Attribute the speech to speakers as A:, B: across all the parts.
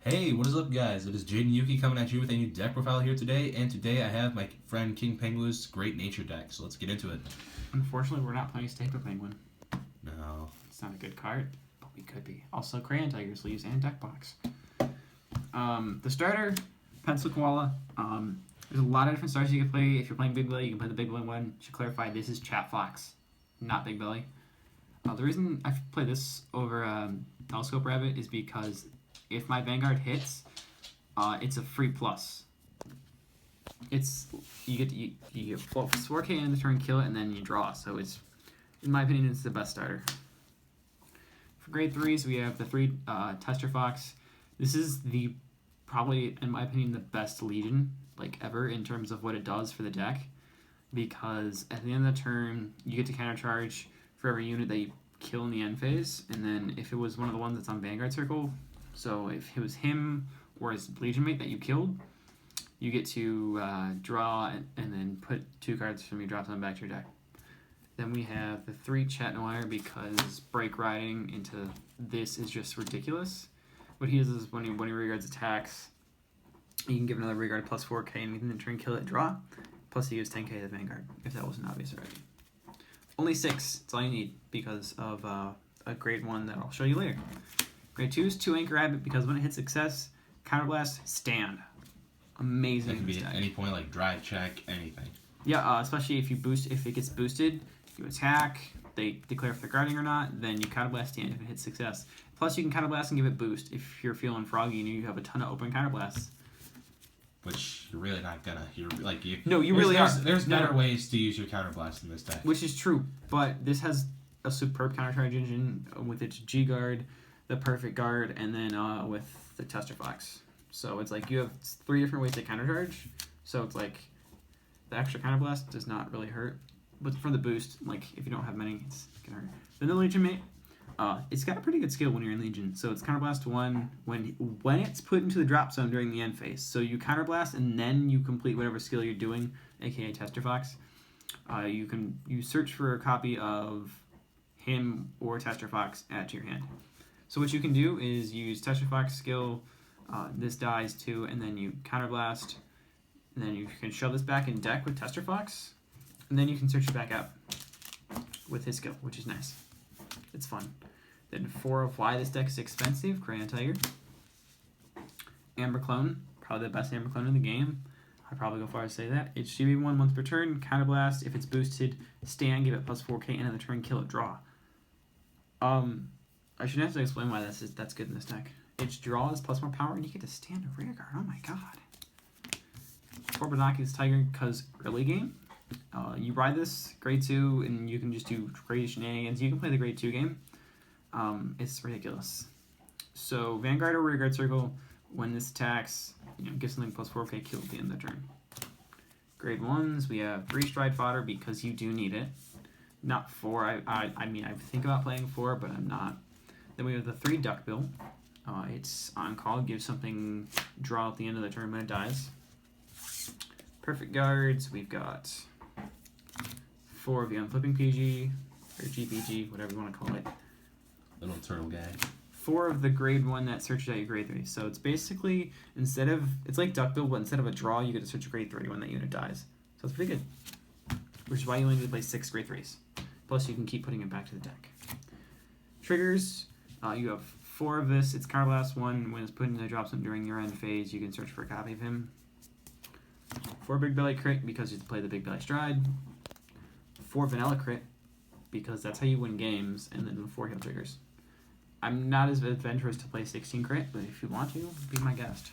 A: Hey, what is up, guys? It is Jaden Yuki coming at you with a new deck profile here today, and today I have my friend King Penguin's Great Nature deck, so let's get into it.
B: Unfortunately, we're not playing Staple Penguin.
A: No.
B: It's not a good card, but we could be. Also, Crayon Tiger Sleeves and Deck Box. The starter, Pencil Koala. There's a lot of different stars you can play. If you're playing Big Belly, you can play the Big Belly one. Should clarify, this is chatfox, not Big Belly. The reason I play this over Telescope Rabbit is because if my Vanguard hits, it's a free plus. You get 4K in the turn, kill it, and then you draw. So it's, in my opinion, it's the best starter. For grade 3s, we have the 3 Tester Fox. This is probably, in my opinion, the best Legion ever in terms of what it does for the deck, because at the end of the turn, you get to countercharge for every unit that you kill in the end phase, and then if it was one of the ones that's on Vanguard Circle, so if it was him or his Legion mate that you killed, you get to draw and then put 2 cards from your drop zone back to your deck. Then we have the 3 Chat Noir, because break riding into this is just ridiculous. What he does is when he regards attacks, you can give another regard plus 4K and within the turn kill it, draw. Plus he gives 10K to the Vanguard, if that wasn't obvious already. Only 6, that's all you need, because of a grade 1 that I'll show you later. Grade 2 is 2 Anchor Rabbit, because when it hits success, Counterblast, stand. Amazing.
A: That can be at any point, like drive check, anything.
B: Yeah, especially if it gets boosted, you attack, they declare if they're guarding or not, then you Counterblast stand if it hits success. Plus you can Counterblast and give it boost if you're feeling froggy and you have a ton of open Counterblasts.
A: Which you're really not gonna. There's better ways to use your Counterblast in this deck.
B: Which is true, but this has a superb countercharge engine with its G guard, the perfect guard, and then with the Tester Fox. So it's like you have 3 different ways to countercharge. So it's like the extra Counterblast does not really hurt, but for the boost, if you don't have many, it's gonna hurt. Then the Legion mate, it's got a pretty good skill when you're in Legion. So it's Counterblast 1 when it's put into the drop zone during the end phase. So you Counterblast and then you complete whatever skill you're doing, aka Tester Fox. You search for a copy of him or Tester Fox, add to your hand. So what you can do is use Tester Fox skill, this dies too, and then you Counterblast, and then you can shove this back in deck with Tester Fox, and then you can search it back out with his skill, which is nice. It's fun. Then 4 of why this deck is expensive, Crayon Tiger. Amber Clone, probably the best Amber Clone in the game. I'd probably go far as to say that. It's GB1 once per turn, Counterblast, if it's boosted, stand, give it plus 4K, end of the turn, kill it, draw. I shouldn't have to explain why that's good in this deck. Its draw is plus more power, and you get to stand a rear guard. Oh my god. 4 Binoculars Tiger, because early game, you ride this grade 2, and you can just do crazy shenanigans. You can play the grade 2 game. It's ridiculous. So Vanguard or Rearguard Circle, when this attacks, give something plus 4K, kill at the end of the turn. Grade 1s, we have 3 Stride Fodder, because you do need it. Not 4. I mean, I think about playing 4, but I'm not. Then we have the 3 Duckbill. It's on call, gives something draw at the end of the turn when it dies. Perfect guards, we've got 4 of the Unflipping PG, or GPG, whatever you want to call it.
A: Little turtle guy.
B: 4 of the grade 1 that searches out your grade 3. So it's basically, it's like Duckbill, but instead of a draw, you get to search a grade 3 when that unit dies. So it's pretty good. Which is why you only need to play 6 grade 3s. Plus you can keep putting it back to the deck. Triggers, you have 4 of this. It's Counterblast 1. When it's put in the drop zone during your end phase, you can search for a copy of him. 4 Big Belly Crit, because you have to play the Big Belly Stride. 4 Vanilla Crit, because that's how you win games, and then 4 Heal Triggers. I'm not as adventurous to play 16 Crit, but if you want to, be my guest.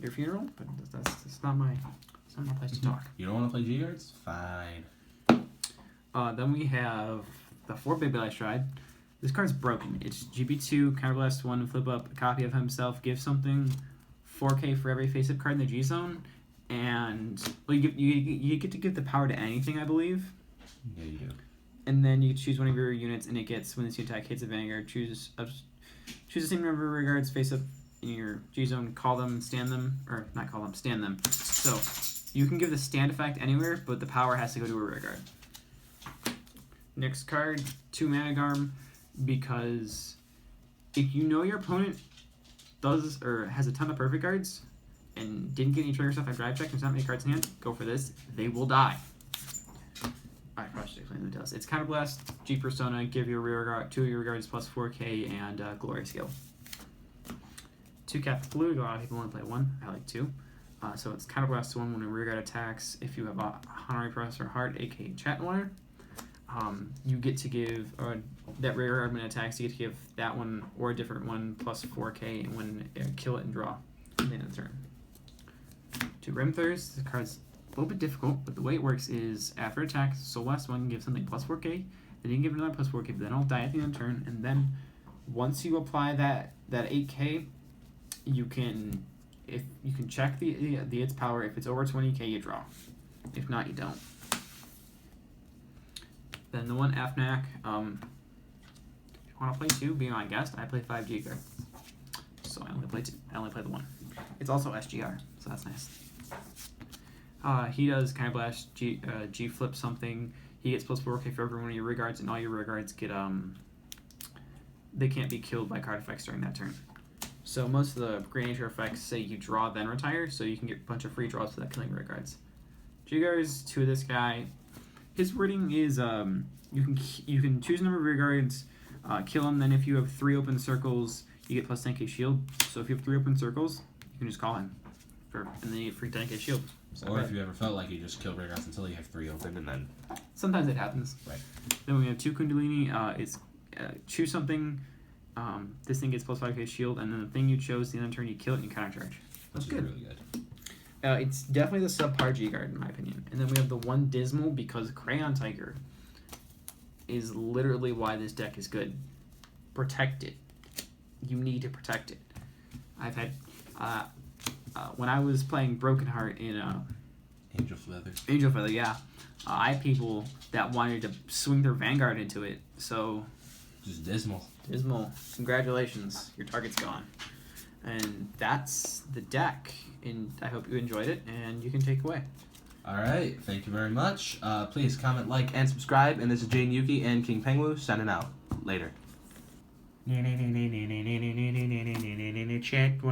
B: Your funeral? But that's not my place to talk.
A: You don't want to play G-Guards? Fine.
B: Then we have the 4 Big Belly Stride. This card's broken. It's GB2, Counterblast 1, flip up a copy of himself, give something, 4K for every face-up card in the G-Zone, and you get to give the power to anything, I believe.
A: Yeah, you do.
B: And then you choose one of your units, and it gets, when this attack hits a Vanguard, choose the same number of regards face-up in your G-Zone, call them, stand them, or not call them, stand them. So you can give the stand effect anywhere, but the power has to go to a rear guard. Next card, 2 Mana Garm, because if you know your opponent does or has a ton of perfect cards and didn't get any trigger stuff after drive check, there's not many cards in hand, go for this. They will die. I probably should explain what it does. It's Counterblast, G Persona, give your rear guard 2 of your regards plus 4K, and Glory Skill. 2 cap blue, a lot of people only play 1. I like 2. So it's Counterblast 1 when a rear guard attacks. If you have a Honorary Professor Heart, aka Chatwater, you get to give that rear guard when it attacks. You get to give that one or a different one plus 4K when kill it and draw at the end of the turn. 2 Rimthurs. The card's a little bit difficult, but the way it works is after attack, Soul Blast 1 gives something plus 4K, then you can give another plus 4K, but then it'll die at the end of the turn, and then once you apply that 8K, you can check the its power. If it's over 20K, you draw. If not, you don't. Then the one Afnak, if you want to play 2, be my guest. I play 5 G card, so I only play 2. I only play the 1. It's also SGR, so that's nice. He does kind of blast G flip something. He gets plus 4K for every one of your rearguards, and all your rearguards get they can't be killed by card effects during that turn. So most of the Great Nature effects say you draw then retire, so you can get a bunch of free draws without killing rearguards. Jiggers to this guy. His wording is you can choose a number of rearguards, kill him. Then if you have 3 open circles, you get plus 10K shield. So if you have 3 open circles, you can just call him, and then you get free 10K shield.
A: Or if you ever felt like you just kill rearguards until you have 3 open, and then
B: sometimes it happens.
A: Right.
B: Then we have 2 Kundalini. It's choose something. This thing gets plus 5K shield, and then the thing you chose, the end of the turn, you kill it and you countercharge. That's good.
A: Really good.
B: It's definitely the subpar G card in my opinion. And then we have the one Dismal, because Crayon Tiger is literally why this deck is good. Protect it. You need to protect it. I've had when I was playing Broken Heart in Angel Feather, yeah. I had people that wanted to swing their Vanguard into it, so
A: just Dismal.
B: Congratulations, your target's gone. And that's the deck, and I hope you enjoyed it, and you can take away.
A: Alright, thank you very much. Please comment, like, and subscribe, and this is Jane Yuki and King Pengwu signing out. Later.
B: Check